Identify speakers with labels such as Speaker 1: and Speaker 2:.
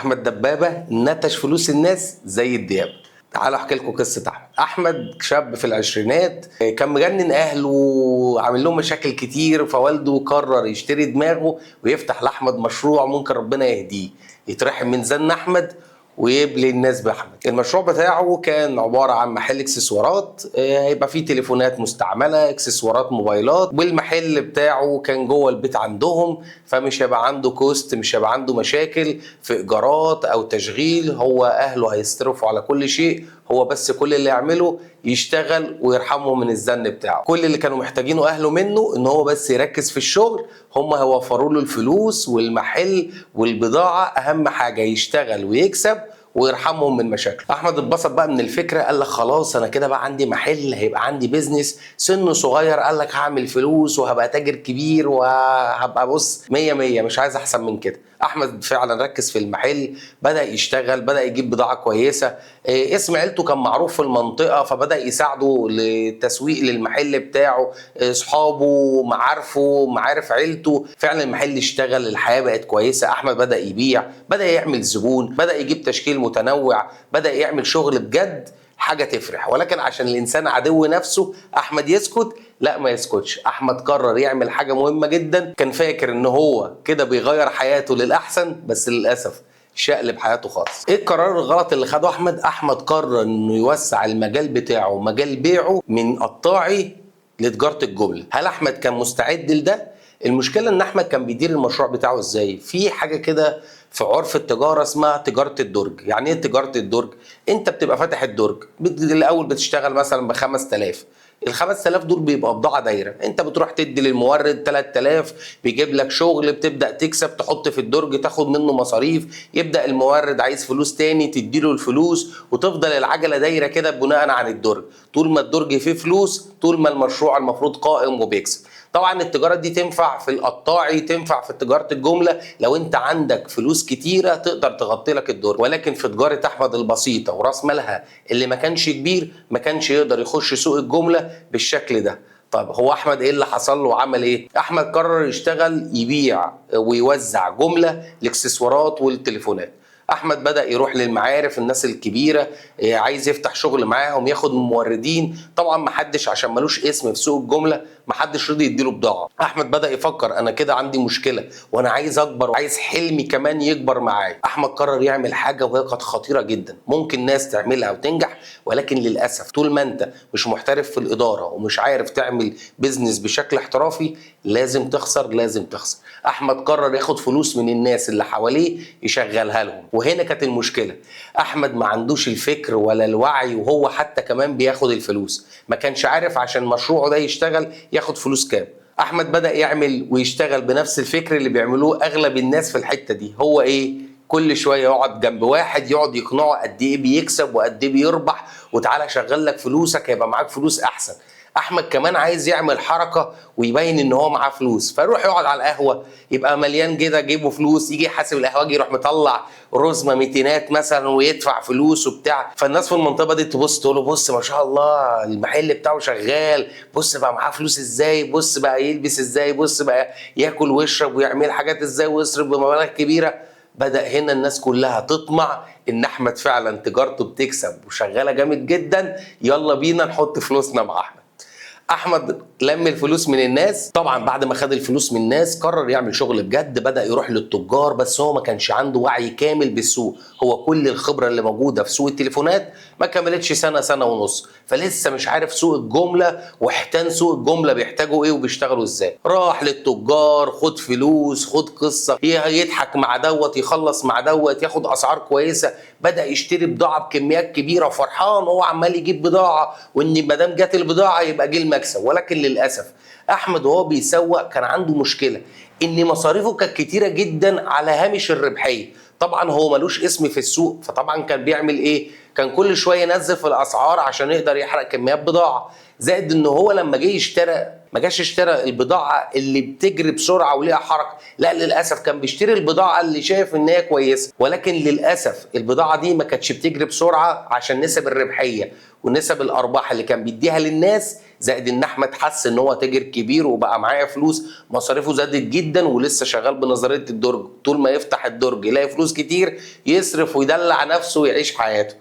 Speaker 1: احمد دبابه نتش فلوس الناس زي الدياب. تعالوا احكي لكم قصه احمد. احمد شاب في العشرينات، كان مجنن اهله وعامل لهم مشاكل كتير، فوالده قرر يشتري دماغه ويفتح لاحمد مشروع ممكن ربنا يهديه، يترحم من زن احمد ويبلي الناس باحمد. المشروع بتاعه كان عباره عن محل اكسسوارات، هيبقى فيه تليفونات مستعمله، اكسسوارات موبايلات، والمحل بتاعه كان جوه البيت عندهم، فمش هيبقى عنده كوست، مش هيبقى عنده مشاكل في ايجارات او تشغيل. هو اهله هيصرفوا على كل شيء، هو بس كل اللي يعمله يشتغل ويرحمهم من الزن بتاعه. كل اللي كانوا محتاجينه اهله منه ان هو بس يركز في الشغل، هم هيوفروا له الفلوس والمحل والبضاعه، اهم حاجه يشتغل ويكسب ويرحمهم من مشاكل. احمد اتبسط بقى من الفكره، قال لك خلاص انا كده بقى عندي محل، هيبقى عندي بيزنس سنه صغير، قال لك هعمل فلوس وهبقى تاجر كبير وهبقى بص 100 100، مش عايز احسن من كده. احمد فعلا ركز في المحل، بدا يشتغل، بدا يجيب بضاعه كويسه، اسم عيلته كان معروف في المنطقه، فبدا يساعده للتسويق للمحل بتاعه، اصحابه معارفه معارف عيلته. فعلا المحل اشتغل، الحياه بقت كويسه. احمد بدا يبيع، بدا يعمل زبون، بدا يجيب تشكيل متنوع، بدا يعمل شغل بجد حاجه تفرح. ولكن عشان الانسان عدو نفسه احمد يسكت؟ لا، ما يسكتش. احمد قرر يعمل حاجه مهمه جدا، كان فاكر ان هو كده بيغير حياته للاحسن، بس للاسف شقلب حياته خالص. ايه القرار الغلط اللي خده احمد؟ احمد قرر انه يوسع المجال بتاعه، مجال بيعه، من قطاعي لتجاره الجمله. هل احمد كان مستعد لده؟ المشكله ان احمد كان بيدير المشروع بتاعه ازاي؟ في حاجه كده في عرف التجاره اسمها تجاره الدرج. يعني ايه تجاره الدرج؟ انت بتبقى فاتح الدرج، الاول بتشتغل مثلا ب 5000، ال 5000 دول بيبقى بضاعه دايره، انت بتروح تدي للمورد 3000، بيجيب لك شغل، بتبدا تكسب، تحط في الدرج، تاخد منه مصاريف، يبدا المورد عايز فلوس تاني تدي له الفلوس، وتفضل العجله دايره كده بناء عن الدرج. طول ما الدرج فيه فلوس، طول ما المشروع المفروض قائم وبيكسب. طبعا التجاره دي تنفع في القطاعي، تنفع في تجاره الجمله لو انت عندك فلوس كتيره تقدر تغطي لك الدور. ولكن في تجاره احمد البسيطه وراس مالها اللي ما كانش كبير، ما كانش يقدر يخش سوق الجمله بالشكل ده. طب هو احمد ايه اللي حصل له وعمل ايه؟ احمد قرر يشتغل يبيع ويوزع جمله الاكسسوارات والتليفونات. احمد بدا يروح للمعارف، الناس الكبيره، عايز يفتح شغل معاهم، ياخد من موردين. طبعا ما حدش عشان ملوش اسم في سوق الجمله ما حدش رضي يديله بضاعه. احمد بدا يفكر انا كده عندي مشكله وانا عايز اكبر وعايز حلمي كمان يكبر معايا. احمد قرر يعمل حاجه وهي كانت خطيره جدا، ممكن ناس تعملها وتنجح، ولكن للاسف طول ما انت مش محترف في الاداره ومش عارف تعمل بيزنس بشكل احترافي لازم تخسر، لازم تخسر. احمد قرر ياخد فلوس من الناس اللي حواليه يشغلها لهم، وهنا كانت المشكله. احمد ما عندوش الفكر ولا الوعي، وهو حتى كمان بياخد الفلوس ما كانش عارف عشان مشروعه ده يشتغل ياخد فلوس كام. احمد بدا يعمل ويشتغل بنفس الفكر اللي بيعملوه اغلب الناس في الحته دي. هو ايه؟ كل شويه يقعد جنب واحد يقعد يقنعه قد ايه بيكسب وقد ايه بيربح، وتعالى شغل لك فلوسك هيبقى معاك فلوس احسن. احمد كمان عايز يعمل حركه ويبين ان هو معاه فلوس، فيروح يقعد على القهوه يبقى مليان كده جيبه فلوس، يجي يحاسب القهوجي يروح مطلع رزمه 200 مثلا ويدفع فلوس وبتاع. فالناس في المنطقه دي تبص تقول له بص ما شاء الله المحل بتاعه شغال، بص بقى معاه فلوس ازاي، بص بقى يلبس ازاي، بص بقى ياكل ويشرب ويعمل حاجات ازاي ويصرف بمبالغ كبيره. بدأ هنا الناس كلها تطمع ان احمد فعلا تجارته بتكسب وشغاله جامد جدا، يلا بينا نحط فلوسنا مع احمد. احمد لم الفلوس من الناس. طبعا بعد ما خد الفلوس من الناس قرر يعمل شغل بجد، بدأ يروح للتجار، بس هو ما كانش عنده وعي كامل بالسوق. هو كل الخبرة اللي موجودة في سوق التليفونات ما كملتش سنة، سنة ونص، فلسه مش عارف سوق الجملة واحتان سوق الجملة بيحتاجوا ايه وبيشتغلوا ازاي. راح للتجار، خد فلوس، خد قصة، يضحك مع دوت، يخلص مع دوت، ياخد اسعار كويسة. بدأ يشتري بضاعة بكميات كبيرة، فرحان هو عمال يجيب بضاعة، وان ما دام جت البضاعة يبقى جه المكسب. ولكن للاسف احمد وهو بيسوق كان عنده مشكله، ان مصاريفه كانت كتيره جدا على هامش الربحيه. طبعا هو ملوش اسم في السوق، فطبعا كان بيعمل ايه؟ كان كل شويه ينزل في الاسعار عشان يقدر يحرق كميات بضاعه. زائد ان هو لما جه يشترى ما جاش اشترى البضاعه اللي بتجري بسرعه وليها حركه، لا للاسف كان بيشتري البضاعه اللي شايف ان هي كويسه. ولكن للاسف البضاعه دي ما كانتش بتجري بسرعه عشان نسب الربحيه ونسب الارباح اللي كان بيديها للناس زائد ان احمد حس ان هو تاجر كبير وبقى معايا فلوس، مصاريفه زادت جدا ولسه شغال بنظريه الدرج، طول ما يفتح الدرج يلاقي فلوس كتير يصرف ويدلع نفسه ويعيش حياته.